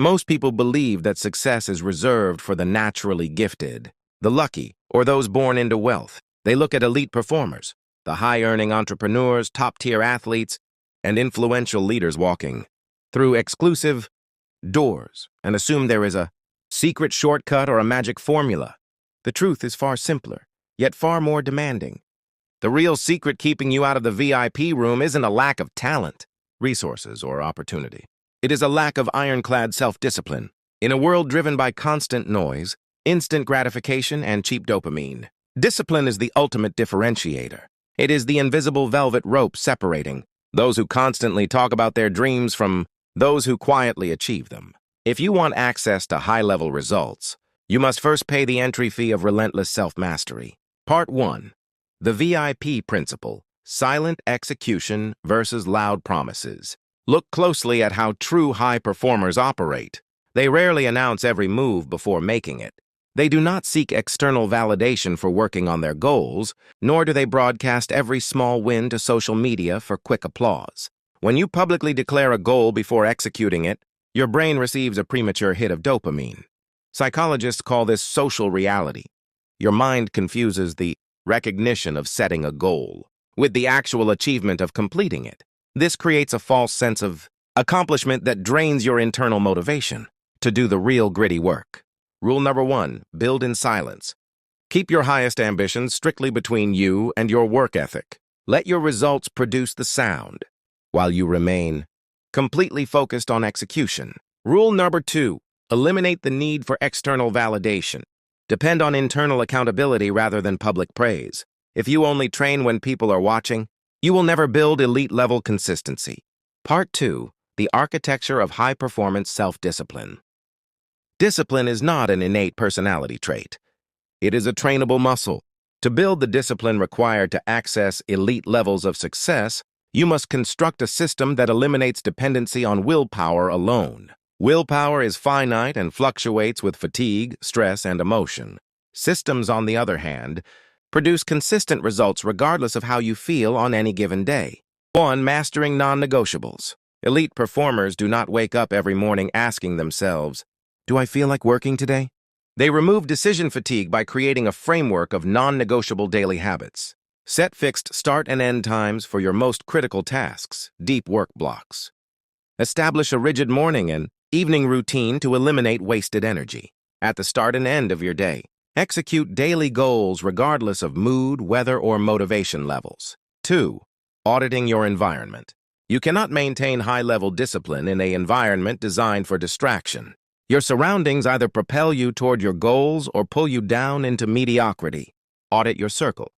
Most people believe that success is reserved for the naturally gifted, the lucky, or those born into wealth. They look at elite performers, the high-earning entrepreneurs, top-tier athletes, and influential leaders walking through exclusive doors and assume there is a secret shortcut or a magic formula. The truth is far simpler, yet far more demanding. The real secret keeping you out of the VIP room isn't a lack of talent, resources, or opportunity. It is a lack of ironclad self-discipline. In a world driven by constant noise, instant gratification, and cheap dopamine, discipline is the ultimate differentiator. It is the invisible velvet rope separating those who constantly talk about their dreams from those who quietly achieve them. If you want access to high-level results, you must first pay the entry fee of relentless self-mastery. Part 1. The VIP Principle: Silent Execution versus Loud Promises. Look closely at how true high performers operate. They rarely announce every move before making it. They do not seek external validation for working on their goals, nor do they broadcast every small win to social media for quick applause. When you publicly declare a goal before executing it, your brain receives a premature hit of dopamine. Psychologists call this social reality. Your mind confuses the recognition of setting a goal with the actual achievement of completing it. This creates a false sense of accomplishment that drains your internal motivation to do the real gritty work. Rule number 1, build in silence. Keep your highest ambitions strictly between you and your work ethic. Let your results produce the sound, while you remain completely focused on execution. Rule number 2, eliminate the need for external validation. Depend on internal accountability rather than public praise. If you only train when people are watching, you will never build elite-level consistency. Part 2, the architecture of high-performance self-discipline. Discipline is not an innate personality trait. It is a trainable muscle. To build the discipline required to access elite levels of success, you must construct a system that eliminates dependency on willpower alone. Willpower is finite and fluctuates with fatigue, stress, and emotion. Systems, on the other hand, produce consistent results regardless of how you feel on any given day. 1. Mastering non-negotiables. Elite performers do not wake up every morning asking themselves, "Do I feel like working today?" They remove decision fatigue by creating a framework of non-negotiable daily habits. Set fixed start and end times for your most critical tasks, deep work blocks. Establish a rigid morning and evening routine to eliminate wasted energy. At the start and end of your day, execute daily goals regardless of mood, weather, or motivation levels. 2. Auditing your environment. You cannot maintain high-level discipline in an environment designed for distraction. Your surroundings either propel you toward your goals or pull you down into mediocrity. Audit your circle.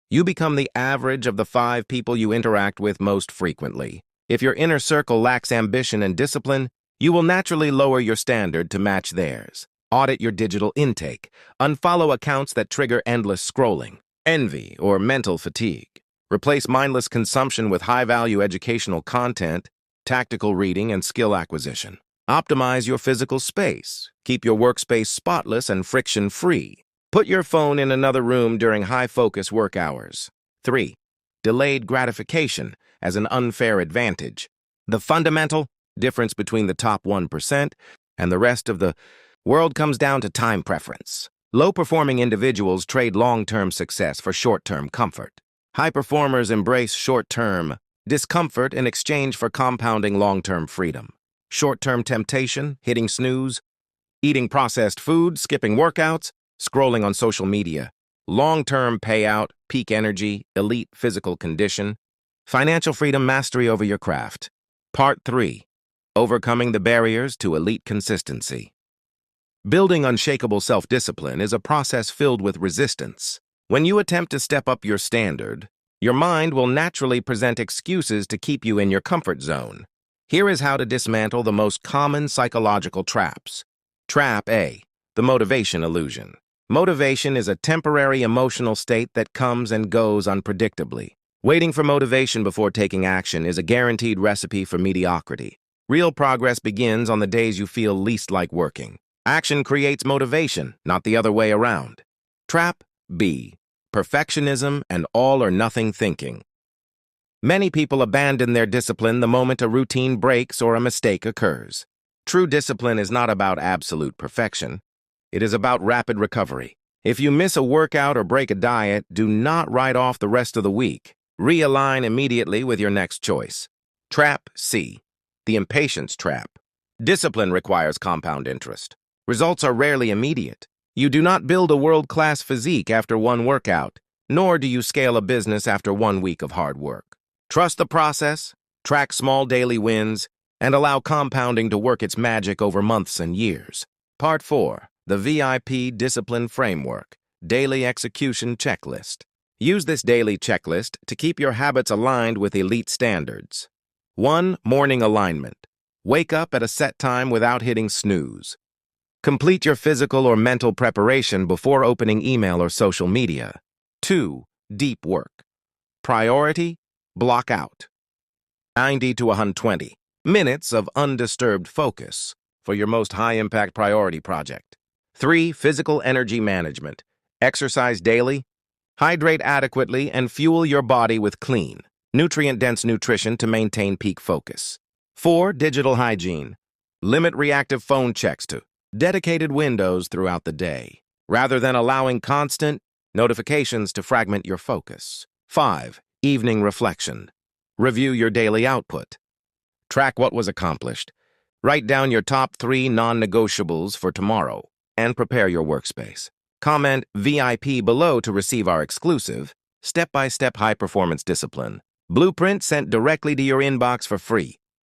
You become the average of the 5 people you interact with most frequently. If your inner circle lacks ambition and discipline, you will naturally lower your standard to match theirs. Audit your digital intake. Unfollow accounts that trigger endless scrolling, envy, or mental fatigue. Replace mindless consumption with high-value educational content, tactical reading, and skill acquisition. Optimize your physical space. Keep your workspace spotless and friction-free. Put your phone in another room during high-focus work hours. 3. Delayed gratification as an unfair advantage. The fundamental difference between the top 1% and the rest of the world comes down to time preference. Low-performing individuals trade long-term success for short-term comfort. High performers embrace short-term discomfort in exchange for compounding long-term freedom. Short-term temptation, hitting snooze, eating processed food, skipping workouts, scrolling on social media. Long-term payout, peak energy, elite physical condition. Financial freedom, mastery over your craft. Part 3. Overcoming the barriers to elite consistency. Building unshakable self-discipline is a process filled with resistance. When you attempt to step up your standard, your mind will naturally present excuses to keep you in your comfort zone. Here is how to dismantle the most common psychological traps. Trap A. The motivation illusion. Motivation is a temporary emotional state that comes and goes unpredictably. Waiting for motivation before taking action is a guaranteed recipe for mediocrity. Real progress begins on the days you feel least like working. Action creates motivation, not the other way around. Trap B. Perfectionism and all-or-nothing thinking. Many people abandon their discipline the moment a routine breaks or a mistake occurs. True discipline is not about absolute perfection. It is about rapid recovery. If you miss a workout or break a diet, do not write off the rest of the week. Realign immediately with your next choice. Trap C. The impatience trap. Discipline requires compound interest. Results are rarely immediate. You do not build a world-class physique after one workout, nor do you scale a business after 1 week of hard work. Trust the process, track small daily wins, and allow compounding to work its magic over months and years. Part 4. The VIP Discipline Framework, Daily Execution Checklist. Use this daily checklist to keep your habits aligned with elite standards. 1. Morning alignment. Wake up at a set time without hitting snooze. Complete your physical or mental preparation before opening email or social media. 2. Deep work. Priority, block out. 90 to 120 minutes of undisturbed focus for your most high-impact priority project. 3. Physical energy management. Exercise daily, hydrate adequately, and fuel your body with clean, nutrient-dense nutrition to maintain peak focus. 4. Digital hygiene. Limit reactive phone checks to dedicated windows throughout the day, rather than allowing constant notifications to fragment your focus. 5. Evening reflection. Review your daily output. Track what was accomplished. Write down your top 3 non-negotiables for tomorrow and prepare your workspace. Comment VIP below to receive our exclusive step-by-step high-performance discipline blueprint sent directly to your inbox for free.